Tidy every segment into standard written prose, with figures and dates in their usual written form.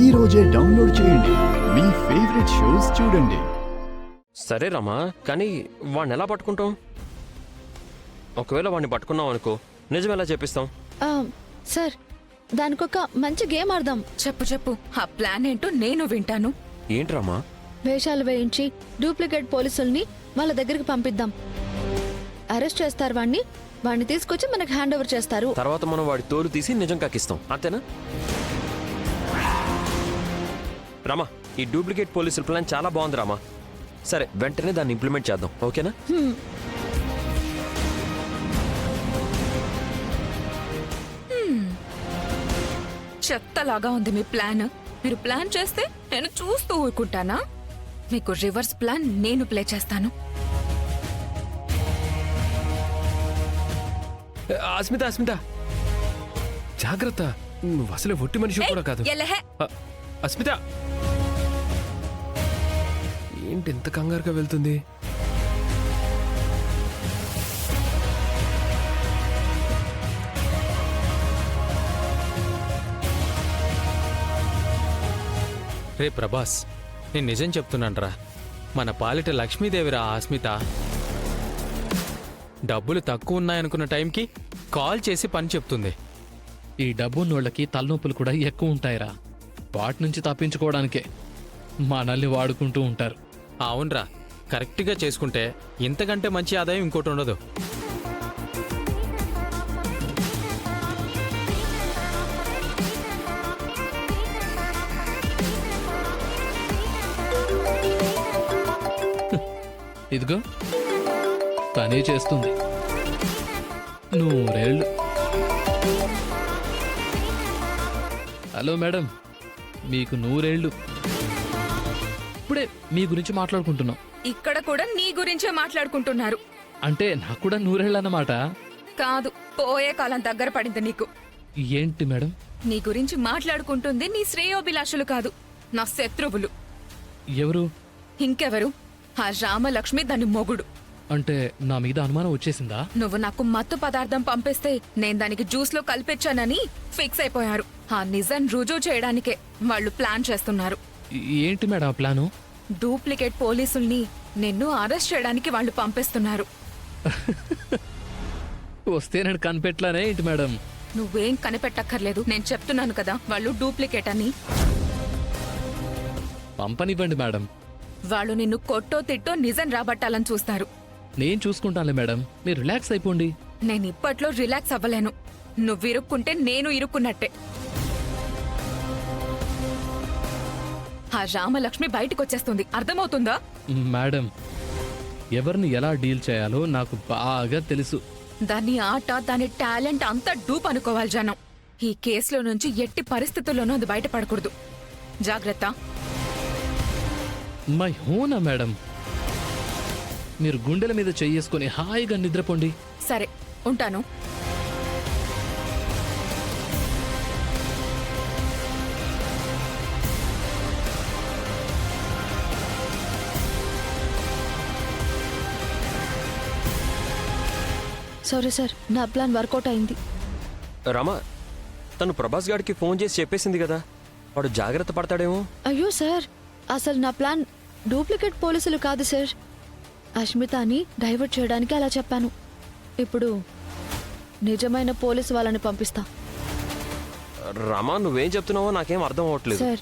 ఈ రోజే డౌన్లోడ్ చేయండి. మీ ఫేవరెట్ షోస్ చూడండి. సరే రామా, కానీ వాడిని ఎలా పట్టుకుంటాం? ఒకవేళ వాడిని పట్టుకున్నాం అనుకో, నిజం ఎలా చెప్పిస్తాం? సార్, దానికొక మంచి గేమ్ ఆడదాం. చెప్పు ఆ ప్లాన్ ఏంటో నేను వింటాను. ఏంటి రామా? వేషాలు వేయించి డూప్లికేట్ పోలీసుల్ని వాళ్ళ దగ్గరికి పంపిద్దాం. అరెస్ట్ చేస్తారు వాడిని తీసుకొచ్చి మనకు హ్యాండ్ ఓవర్ చేస్తారు. తర్వాత మనం వాడి తోలు తీసి నిజం కక్కిస్తాం, అంతేనా? రామా, ఈ డూప్లికేట్ పోలీసుల ప్లాన్ చాలా బాగుంది రామా. సరే, వెంటనే దాన్ని ఇంప్లిమెంట్ చేద్దాం, ఓకేనా? చెత్తలాగా ఉంది మీ ప్లాన్. మీరు ప్లాన్ చేస్తే నేను చూస్తూ ఊరుకుంటానా? మీకు రివర్స్ ప్లాన్ నేను ప్లే చేస్తాను. అస్మిత జాగ్రత్త, నువ్వు అసలు ఒట్టి మనిషి కూడా కాదు. ఎలహే. అస్మిత ఏంటి ఎంత కంగారుగా వెళ్తుంది? రే ప్రభాస్, నేను నిజం చెప్తున్నానరా, మన పాలిట లక్ష్మీదేవిరా అస్మిత. డబ్బులు తక్కువ ఉన్నాయనుకున్న టైంకి కాల్ చేసి పని చెప్తుంది. ఈ డబ్బున్నోళ్ళకి తలనొప్పులు కూడా ఎక్కువ ఉంటాయిరా. వాటి నుంచి తప్పించుకోవడానికే మనల్ని వాడుకుంటూ ఉంటారు. అవునరా, కరెక్ట్గా చేసుకుంటే ఇంతకంటే మంచి ఆదాయం ఇంకోటి ఉండదు. ఇదిగో తనే చేస్తుంది. నూరేళ్ళు. హలో మేడం, మీకు నూరేళ్ళు. ఇప్పుడే మీ గురించి మాట్లాడుకుంటున్నాం. ఇక్కడ కూడా నీ గురించే మాట్లాడుకుంటున్నారు. అంటే నాకు కూడా నూరేళ్ళు అన్నమాట. కాదు, పోయే కాలం దగ్గర పడింది నీకు. ఏంటి మేడం? నీ గురించి మాట్లాడుకుంటుంది నీ శ్రేయోభిలాషులు కాదు, నా శత్రువులు. ఎవరు? ఇంకెవరు? ఆ రామలక్ష్మి దాని మొగుడు. అంటే నా మీద అనుమానం వచ్చేసిందా? నువ్వు నాకు మత్తు పదార్థం పంపిస్తే నేను దానికి జ్యూస్ లో కలిపించానని ఫిక్స్ అయిపోయారు. ఆ నిజం రుజువు చేయడానికే వాళ్ళు ప్లాన్ చేస్తున్నారు. ఏంటి మేడం ఆ ప్లాను? డూప్లికేట్ పోలీసుల్ని నిన్ను అరెస్ట్ చేయడానికి వాళ్ళు పంపిస్తున్నారు. వస్తే నేను కనిపెట్టలానే ఏంటి మేడం? నువ్వేం కనిపెట్టక్కర్లేదు, నేను చెప్తున్నాను కదా వాళ్ళు డూప్లికేట్ అని. పంపనివ్వండి మేడం. వాళ్ళు నిన్ను కొట్టో తిట్టో నిజం రాబట్టాలని చూస్తారు. నేను చూసుకుంటానులే మేడం, మీరు రిలాక్స్ అయిపోండి. నేను ఇప్పట్లో రిలాక్స్ అవ్వలేను. నువ్వు ఇరుక్కుంటే నేను ఇరుక్కున్నట్టే. ఆ రామలక్ష్మి బయటకొచ్చేస్తుంది, అర్థమవుతుందా? మేడం, ఎవరిని ఎలా డీల్ చేయాలో నాకు బాగా తెలుసు. దాని ఆట, దాని టాలెంట్ అంతా డూప్ అనుకోవాలి జనం. ఈ కేసులో నుంచి ఎట్టి పరిస్థితుల్లోనూ అది బయటపడకూడదు. జాగ్రత్త. మై హోనా మేడం, మీరు గుండెల మీద చెయ్యేసుకొని హాయిగా నిద్రపోండి. సరే, ఉంటాను. సారీ సార్, నా ప్లాన్ వర్కౌట్ అయింది. రామా, తను ప్రభాస్ గారికి ఫోన్ చేసి చెప్పేసింది కదా, వాడు జాగ్రత్త పడతాడేమో. అయ్యో సార్, అసలు నా ప్లాన్ డూప్లికేట్ పోలీసులు కాదు సార్. అష్మితాని డైవర్ట్ చేయడానికి అలా చెప్పాను. ఇప్పుడు నిజమైన పోలీసు వాళ్ళని పంపిస్తా. రామా, నువ్వేం చెప్తున్నావో నాకేం అర్థం అవ్వట్లేదు. సార్,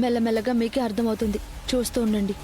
మెల్లమెల్లగా మీకే అర్థమవుతుంది, చూస్తూ ఉండండి.